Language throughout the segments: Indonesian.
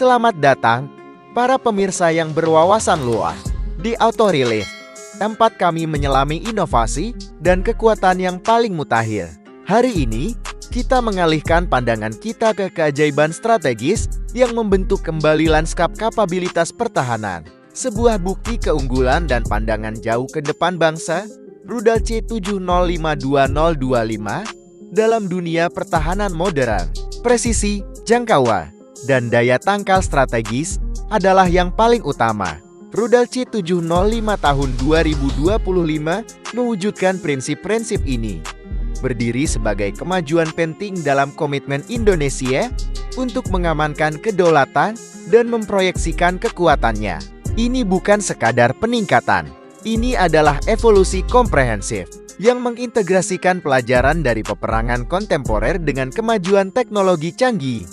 Selamat datang, para pemirsa yang berwawasan luas, di Auto Relief, tempat kami menyelami inovasi dan kekuatan yang paling mutakhir. Hari ini, kita mengalihkan pandangan kita ke keajaiban strategis yang membentuk kembali lanskap kapabilitas pertahanan. Sebuah bukti keunggulan dan pandangan jauh ke depan bangsa, rudal C7052-025, dalam dunia pertahanan modern. Presisi, jangkauan, dan daya tangkal strategis adalah yang paling utama. Rudal C705 tahun 2025 mewujudkan prinsip-prinsip ini. Berdiri sebagai kemajuan penting dalam komitmen Indonesia untuk mengamankan kedaulatan dan memproyeksikan kekuatannya. Ini bukan sekadar peningkatan. Ini adalah evolusi komprehensif yang mengintegrasikan pelajaran dari peperangan kontemporer dengan kemajuan teknologi canggih.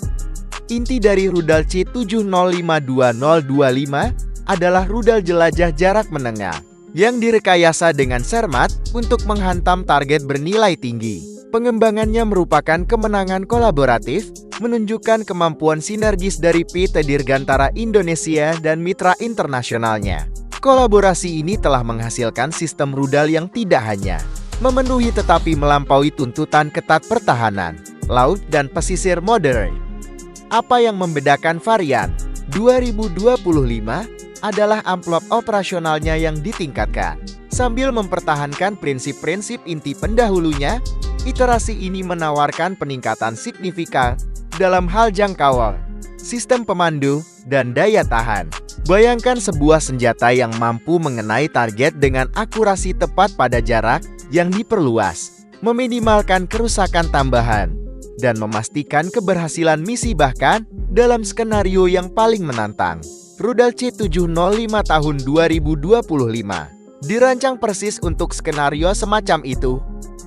Inti dari rudal C7052-025 adalah rudal jelajah jarak menengah yang direkayasa dengan cermat untuk menghantam target bernilai tinggi. Pengembangannya merupakan kemenangan kolaboratif, menunjukkan kemampuan sinergis dari PT Dirgantara Indonesia dan mitra internasionalnya. Kolaborasi ini telah menghasilkan sistem rudal yang tidak hanya memenuhi tetapi melampaui tuntutan ketat pertahanan, laut, dan pesisir modern. Apa yang membedakan varian 2025 adalah amplop operasionalnya yang ditingkatkan. Sambil mempertahankan prinsip-prinsip inti pendahulunya, iterasi ini menawarkan peningkatan signifikan dalam hal jangkauan, sistem pemandu, dan daya tahan. Bayangkan sebuah senjata yang mampu mengenai target dengan akurasi tepat pada jarak yang diperluas, meminimalkan kerusakan tambahan, dan memastikan keberhasilan misi bahkan dalam skenario yang paling menantang. Rudal C705 tahun 2025 dirancang persis untuk skenario semacam itu.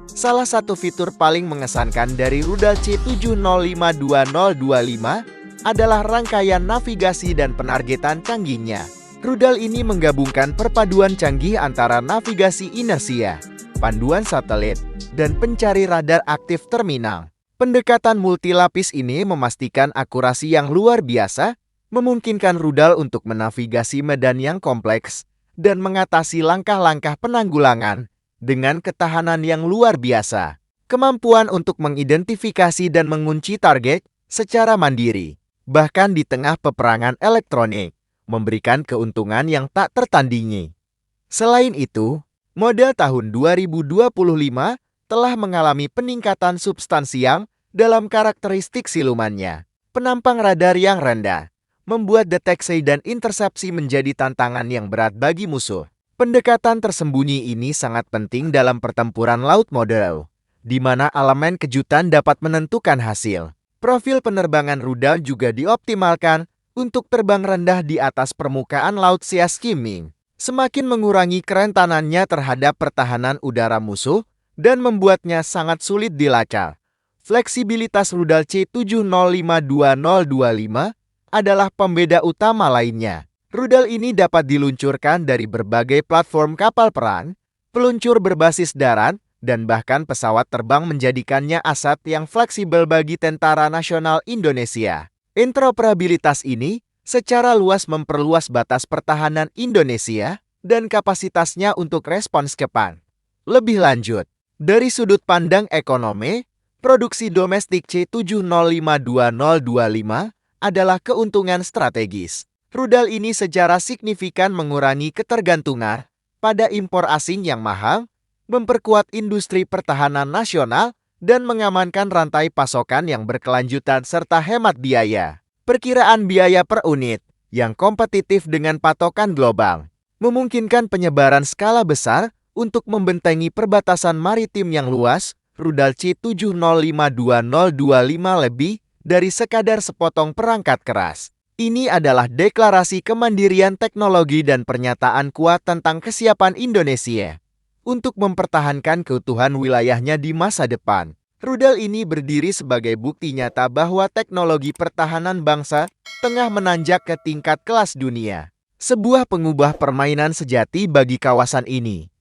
Salah satu fitur paling mengesankan dari rudal C705-2025 adalah rangkaian navigasi dan penargetan canggihnya. Rudal ini menggabungkan perpaduan canggih antara navigasi inersia, panduan satelit, dan pencari radar aktif terminal. Pendekatan multilapis ini memastikan akurasi yang luar biasa, memungkinkan rudal untuk menavigasi medan yang kompleks dan mengatasi langkah-langkah penanggulangan dengan ketahanan yang luar biasa. Kemampuan untuk mengidentifikasi dan mengunci target secara mandiri, bahkan di tengah peperangan elektronik, memberikan keuntungan yang tak tertandingi. Selain itu, model tahun 2025 telah mengalami peningkatan substansial dalam karakteristik silumannya. Penampang radar yang rendah membuat deteksi dan intersepsi menjadi tantangan yang berat bagi musuh. Pendekatan tersembunyi ini sangat penting dalam pertempuran laut modern, di mana elemen kejutan dapat menentukan hasil. Profil penerbangan rudal juga dioptimalkan untuk terbang rendah di atas permukaan laut sea skimming, semakin mengurangi kerentanannya terhadap pertahanan udara musuh dan membuatnya sangat sulit dilacak. Fleksibilitas rudal C705-2025 adalah pembeda utama lainnya. Rudal ini dapat diluncurkan dari berbagai platform kapal perang, peluncur berbasis darat, dan bahkan pesawat terbang, menjadikannya aset yang fleksibel bagi Tentara Nasional Indonesia. Interoperabilitas ini secara luas memperluas batas pertahanan Indonesia dan kapasitasnya untuk respons cepat. Lebih lanjut, dari sudut pandang ekonomi, produksi domestik C705-2025 adalah keuntungan strategis. Rudal ini secara signifikan mengurangi ketergantungan pada impor asing yang mahal, memperkuat industri pertahanan nasional, dan mengamankan rantai pasokan yang berkelanjutan serta hemat biaya. Perkiraan biaya per unit yang kompetitif dengan patokan global memungkinkan penyebaran skala besar untuk membentengi perbatasan maritim yang luas. Rudal C705-2025 lebih dari sekadar sepotong perangkat keras. Ini adalah deklarasi kemandirian teknologi dan pernyataan kuat tentang kesiapan Indonesia untuk mempertahankan keutuhan wilayahnya di masa depan. Rudal ini berdiri sebagai bukti nyata bahwa teknologi pertahanan bangsa tengah menanjak ke tingkat kelas dunia. Sebuah pengubah permainan sejati bagi kawasan ini.